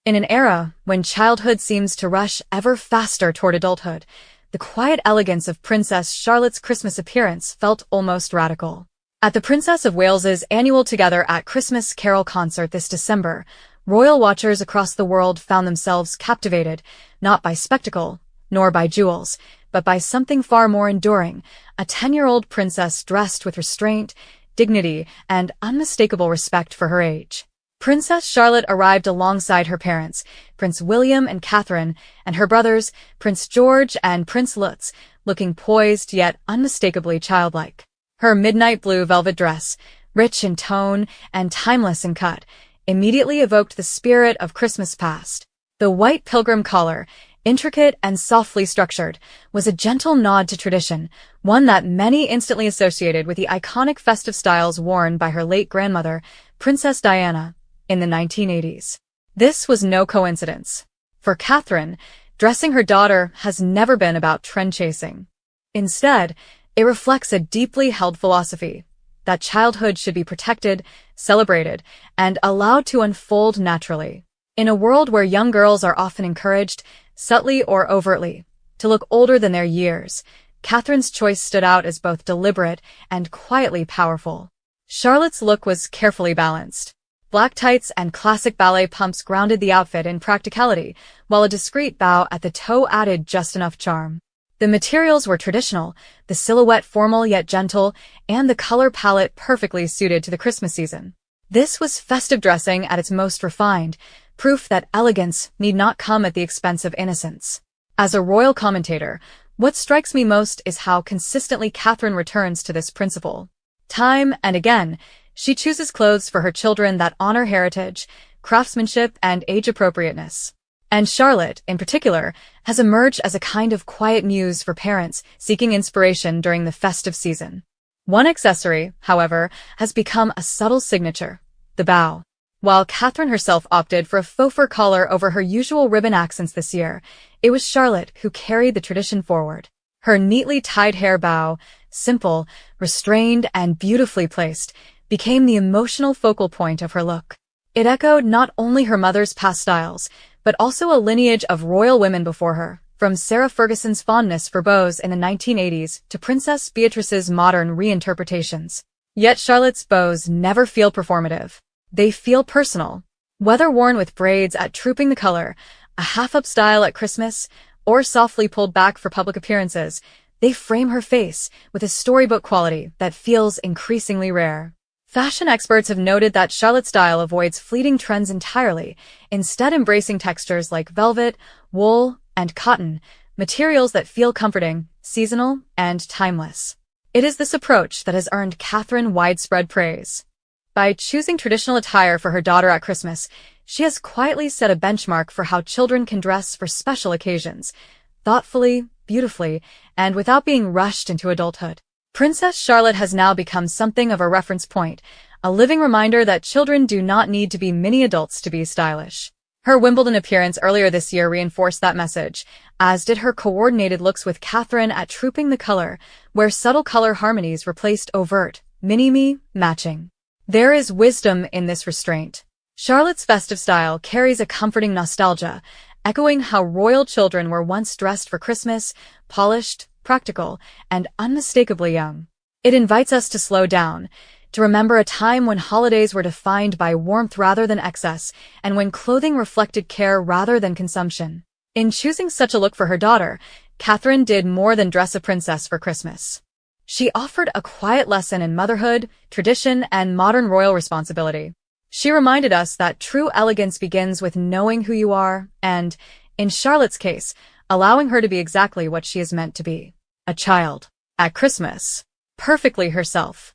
In an era when childhood seems to rush ever faster toward adulthood, the quiet elegance of Princess Charlotte's Christmas appearance felt almost radical. At the Princess of Wales's annual Together at Christmas Carol concert this December, royal watchers across the world found themselves captivated, not by spectacle, nor by jewels, but by something far more enduring, a 10-year-old princess dressed with restraint, dignity, and unmistakable respect for her age. Princess Charlotte arrived alongside her parents, Prince William and Catherine, and her brothers, Prince George and Prince Lutz, looking poised yet unmistakably childlike. Her midnight blue velvet dress, rich in tone and timeless in cut, immediately evoked the spirit of Christmas past. The white pilgrim collar, intricate and softly structured, was a gentle nod to tradition, one that many instantly associated with the iconic festive styles worn by her late grandmother, Princess Diana, in the 1980s. This was no coincidence. For Catherine, dressing her daughter has never been about trend-chasing. Instead, it reflects a deeply held philosophy that childhood should be protected, celebrated, and allowed to unfold naturally. In a world where young girls are often encouraged, subtly or overtly, to look older than their years, Catherine's choice stood out as both deliberate and quietly powerful. Charlotte's look was carefully balanced. Black tights and classic ballet pumps grounded the outfit in practicality, while a discreet bow at the toe added just enough charm. The materials were traditional, the silhouette formal yet gentle, and the color palette perfectly suited to the Christmas season. This was festive dressing at its most refined, proof that elegance need not come at the expense of innocence. As a royal commentator, what strikes me most is how consistently Catherine returns to this principle. Time and again, she chooses clothes for her children that honor heritage, craftsmanship, and age-appropriateness. And Charlotte, in particular, has emerged as a kind of quiet muse for parents seeking inspiration during the festive season. One accessory, however, has become a subtle signature: the bow. While Catherine herself opted for a faux fur collar over her usual ribbon accents this year, it was Charlotte who carried the tradition forward. Her neatly tied hair bow, simple, restrained, and beautifully placed, became the emotional focal point of her look. It echoed not only her mother's past styles, but also a lineage of royal women before her, from Sarah Ferguson's fondness for bows in the 1980s to Princess Beatrice's modern reinterpretations. Yet Charlotte's bows never feel performative. They feel personal. Whether worn with braids at Trooping the Color, a half-up style at Christmas, or softly pulled back for public appearances, they frame her face with a storybook quality that feels increasingly rare. Fashion experts have noted that Charlotte's style avoids fleeting trends entirely, instead embracing textures like velvet, wool, and cotton, materials that feel comforting, seasonal, and timeless. It is this approach that has earned Catherine widespread praise. By choosing traditional attire for her daughter at Christmas, she has quietly set a benchmark for how children can dress for special occasions, thoughtfully, beautifully, and without being rushed into adulthood. Princess Charlotte has now become something of a reference point, a living reminder that children do not need to be mini adults to be stylish. Her Wimbledon appearance earlier this year reinforced that message, as did her coordinated looks with Catherine at Trooping the Color, where subtle color harmonies replaced overt, mini-me matching. There is wisdom in this restraint. Charlotte's festive style carries a comforting nostalgia, echoing how royal children were once dressed for Christmas, polished, practical, and unmistakably young. It invites us to slow down, to remember a time when holidays were defined by warmth rather than excess, and when clothing reflected care rather than consumption. In choosing such a look for her daughter, Catherine did more than dress a princess for Christmas. She offered a quiet lesson in motherhood, tradition, and modern royal responsibility. She reminded us that true elegance begins with knowing who you are and, in Charlotte's case, allowing her to be exactly what she is meant to be: a child. At Christmas, perfectly herself.